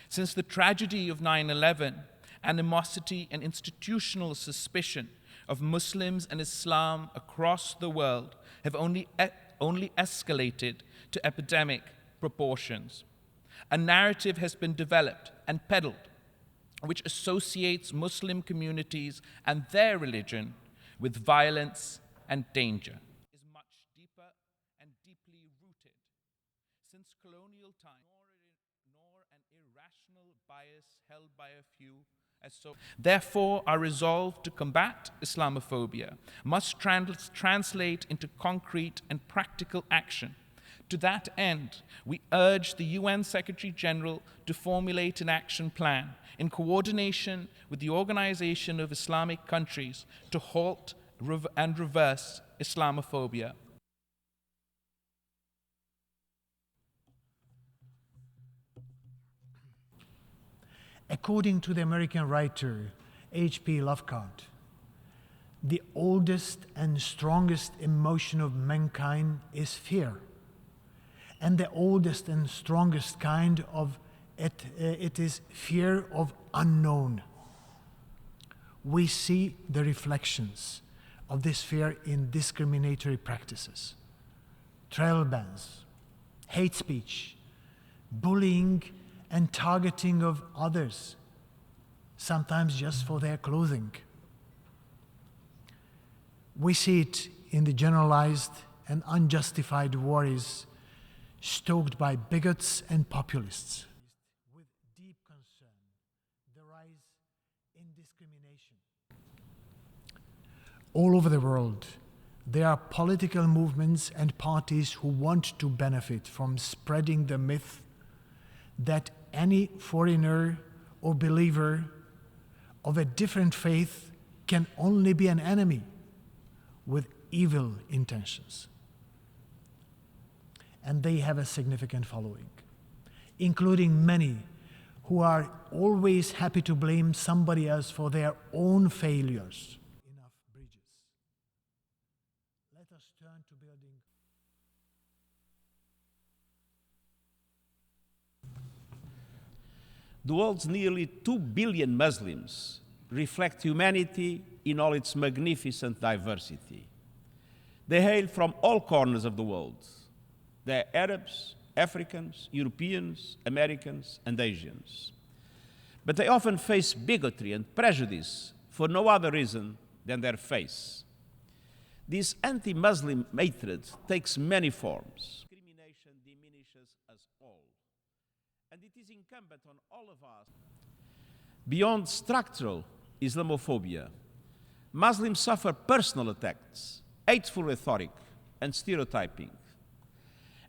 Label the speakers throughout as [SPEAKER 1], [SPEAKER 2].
[SPEAKER 1] Since the tragedy of 9/11, animosity and institutional suspicion of Muslims and Islam across the world have only escalated to epidemic proportions. A narrative has been developed and peddled which associates Muslim communities and their religion with violence and danger. Is much deeper and deeply rooted. Since colonial times, nor an irrational bias held by a few as so. Therefore, our resolve to combat Islamophobia must translate into concrete and practical action. To that end, we urge the UN Secretary-General to formulate an action plan in coordination with the Organization of Islamic Countries to halt and reverse Islamophobia.
[SPEAKER 2] According to the American writer H.P. Lovecraft, the oldest and strongest emotion of mankind is fear. And the oldest and strongest kind of it is fear of unknown. We see the reflections of this fear in discriminatory practices, travel bans, hate speech, bullying, and targeting of others, sometimes just for their clothing. We see it in the generalized and unjustified worries stoked by bigots and populists. With deep concern, the rise in discrimination. All over the world, there are political movements and parties who want to benefit from spreading the myth that any foreigner or believer of a different faith can only be an enemy with evil intentions. And they have a significant following, including many who are always happy to blame somebody else for their own failures. Enough bridges. Let us turn to building.
[SPEAKER 3] The world's nearly 2 billion Muslims reflect humanity in all its magnificent diversity. They hail from all corners of the world. They're Arabs, Africans, Europeans, Americans, and Asians. But they often face bigotry and prejudice for no other reason than their faith. This anti-Muslim hatred takes many forms. Discrimination diminishes us all. And it is incumbent on all of us. Beyond structural Islamophobia, Muslims suffer personal attacks, hateful rhetoric, and stereotyping.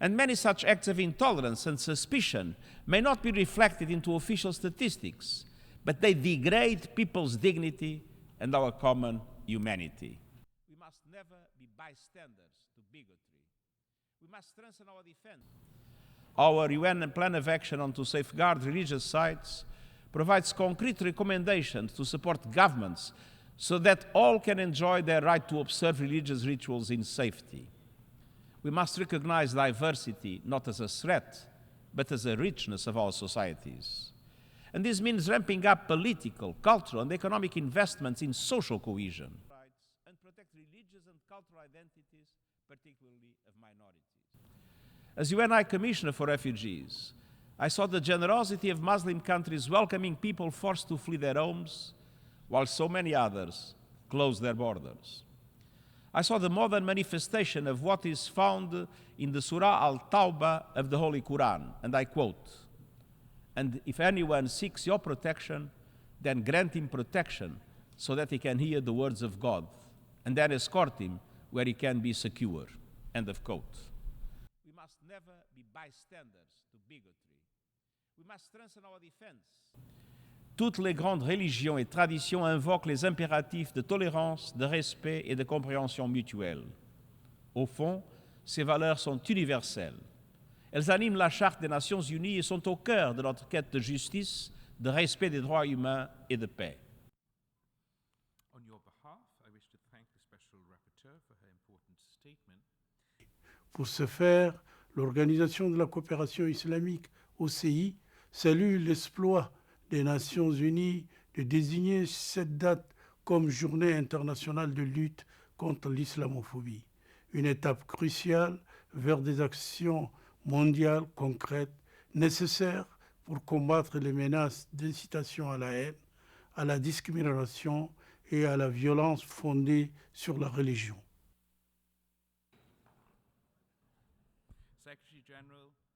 [SPEAKER 3] And many such acts of intolerance and suspicion may not be reflected into official statistics, but they degrade people's dignity and our common humanity. We must never be bystanders to bigotry. We must strengthen our defense. Our UN Plan of Action on to safeguard religious sites provides concrete recommendations to support governments so that all can enjoy their right to observe religious rituals in safety. We must recognize diversity not as a threat, but as a richness of our societies. And this means ramping up political, cultural, and economic investments in social cohesion and protect religious and cultural identities, particularly of minorities. As UN High Commissioner for Refugees, I saw the generosity of Muslim countries welcoming people forced to flee their homes, while so many others closed their borders. I saw the modern manifestation of what is found in the Surah Al-Tawbah of the Holy Quran, and I quote, "And if anyone seeks your protection, then grant him protection so that he can hear the words of God, and then escort him where he can be secure." End of quote. We must never be bystanders to bigotry. We must strengthen our defense. Toutes les grandes religions et traditions invoquent les impératifs de tolérance, de respect et de compréhension mutuelle. Au fond, ces valeurs sont universelles. Elles animent la Charte des Nations Unies et sont au cœur de notre quête de justice, de respect des droits humains et de paix.
[SPEAKER 1] On your behalf, I wish to thank the Special Rapporteur for her important statement.
[SPEAKER 4] Pour ce faire, l'Organisation de la Coopération islamique, OCI, salue l'exploit des Nations Unies de désigner cette date comme Journée internationale de lutte contre l'islamophobie, une étape cruciale vers des actions mondiales concrètes nécessaires pour combattre les menaces d'incitation à la haine, à la discrimination et à la violence fondée sur la religion.